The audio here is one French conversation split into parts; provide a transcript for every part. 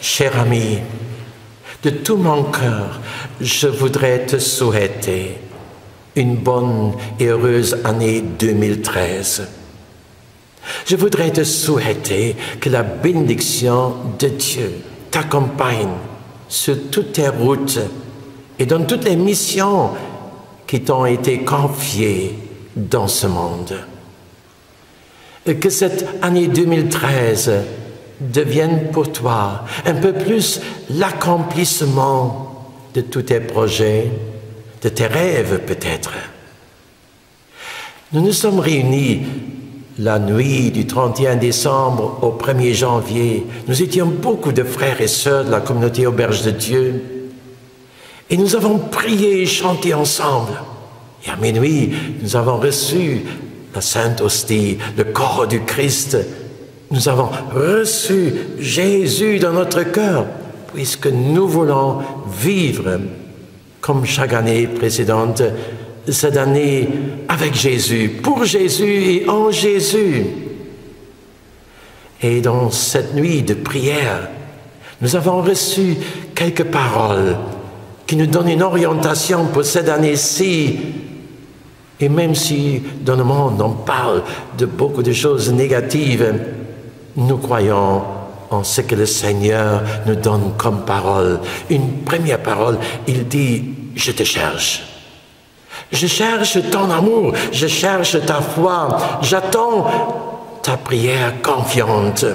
Cher ami, de tout mon cœur, je voudrais te souhaiter une bonne et heureuse année 2013. Je voudrais te souhaiter que la bénédiction de Dieu t'accompagne sur toutes tes routes et dans toutes les missions qui t'ont été confiées dans ce monde. Et que cette année 2013 devienne pour toi un peu plus l'accomplissement de tous tes projets, de tes rêves peut-être. Nous nous sommes réunis la nuit du 31 décembre au 1er janvier. Nous étions beaucoup de frères et sœurs de la communauté Auberge de Dieu et nous avons prié et chanté ensemble. Et à minuit, nous avons reçu la Sainte Hostie, le corps du Christ. Nous avons reçu Jésus dans notre cœur, puisque nous voulons vivre, comme chaque année précédente, cette année avec Jésus, pour Jésus et en Jésus. Et dans cette nuit de prière, nous avons reçu quelques paroles qui nous donnent une orientation pour cette année-ci. Et même si dans le monde on parle de beaucoup de choses négatives, nous croyons en ce que le Seigneur nous donne comme parole. Une première parole, il dit « Je te cherche ». Je cherche ton amour, je cherche ta foi, j'attends ta prière confiante.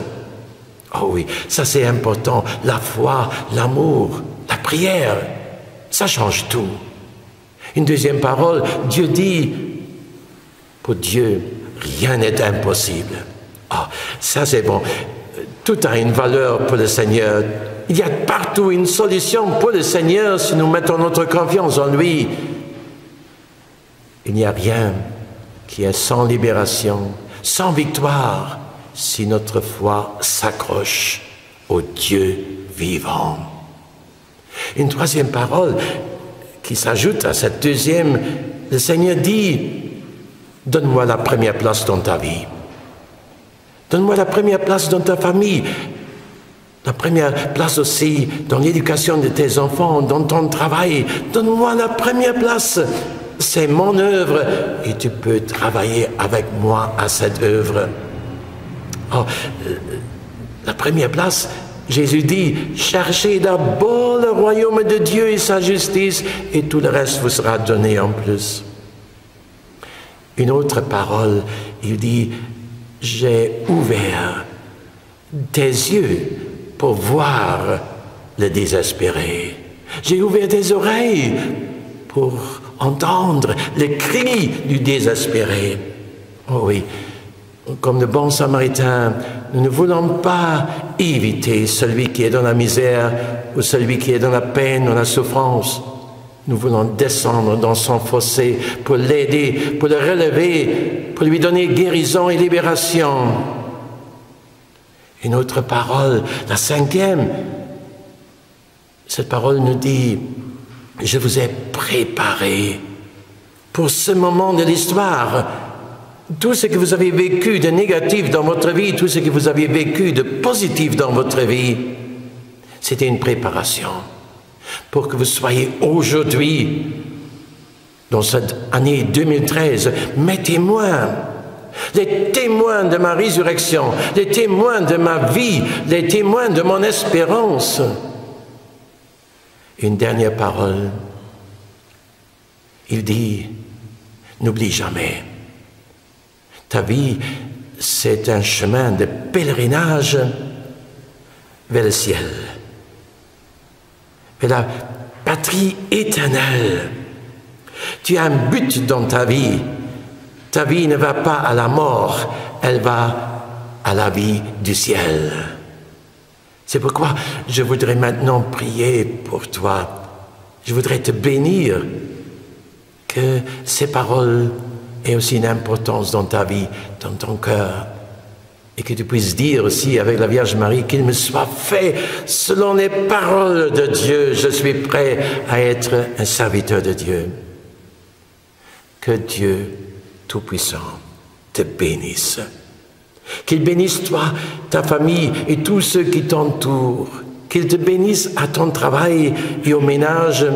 Oh oui, ça c'est important, la foi, l'amour, la prière, ça change tout. Une deuxième parole, Dieu dit, pour Dieu, rien n'est impossible. Ah, ça c'est bon. Tout a une valeur pour le Seigneur. Il y a partout une solution pour le Seigneur si nous mettons notre confiance en lui. Il n'y a rien qui est sans libération, sans victoire, si notre foi s'accroche au Dieu vivant. Une troisième parole qui s'ajoute à cette deuxième, le Seigneur dit, donne-moi la première place dans ta vie. Donne-moi la première place dans ta famille, la première place aussi dans l'éducation de tes enfants, dans ton travail. Donne-moi la première place. C'est mon œuvre et tu peux travailler avec moi à cette œuvre. Oh, la première place, Jésus dit, cherchez d'abord le royaume de Dieu et sa justice et tout le reste vous sera donné en plus. Une autre parole, il dit, j'ai ouvert tes yeux pour voir le désespéré. J'ai ouvert tes oreilles pour entendre les cris du désespéré. Oh oui, comme le bon Samaritain, nous ne voulons pas éviter celui qui est dans la misère ou celui qui est dans la peine ou la souffrance. Nous voulons descendre dans son fossé pour l'aider, pour le relever, pour lui donner guérison et libération. Une autre parole, la cinquième, cette parole nous dit, je vous ai préparé pour ce moment de l'histoire. Tout ce que vous avez vécu de négatif dans votre vie, tout ce que vous avez vécu de positif dans votre vie, c'était une préparation pour que vous soyez aujourd'hui, dans cette année 2013, mes témoins, les témoins de ma résurrection, les témoins de ma vie, les témoins de mon espérance. Une dernière parole, il dit, n'oublie jamais, ta vie, c'est un chemin de pèlerinage vers le ciel, vers la patrie éternelle. Tu as un but dans ta vie. Ta vie ne va pas à la mort, elle va à la vie du ciel. C'est pourquoi je voudrais maintenant prier pour toi. Je voudrais te bénir que ces paroles aient aussi une importance dans ta vie, dans ton cœur. Et que tu puisses dire aussi avec la Vierge Marie qu'il me soit fait selon les paroles de Dieu. Je suis prêt à être un serviteur de Dieu. Que Dieu Tout-Puissant te bénisse. Qu'il bénisse toi, ta famille et tous ceux qui t'entourent. qu'il te bénisse à ton travail et au ménage,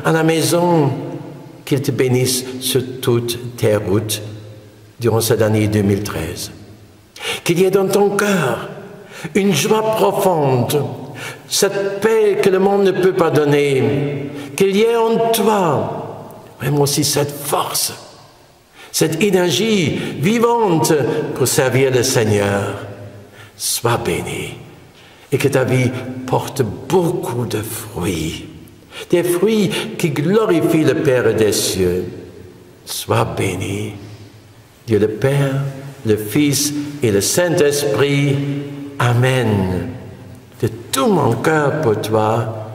à la maison, qu'il te bénisse sur toutes tes routes durant cette année 2013. Qu'il y ait dans ton cœur une joie profonde, cette paix que le monde ne peut pas donner, qu'il y ait en toi vraiment aussi cette force, cette énergie vivante pour servir le Seigneur. Sois béni et que ta vie porte beaucoup de fruits, des fruits qui glorifient le Père des cieux. Sois béni, Dieu le Père, le Fils et le Saint-Esprit. Amen. De tout mon cœur pour toi,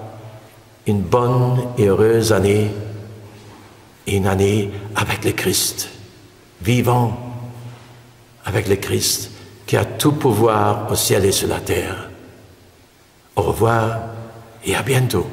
une bonne et heureuse année, et une année avec le Christ, vivant avec le Christ, qui a tout pouvoir au ciel et sur la terre. Au revoir et à bientôt.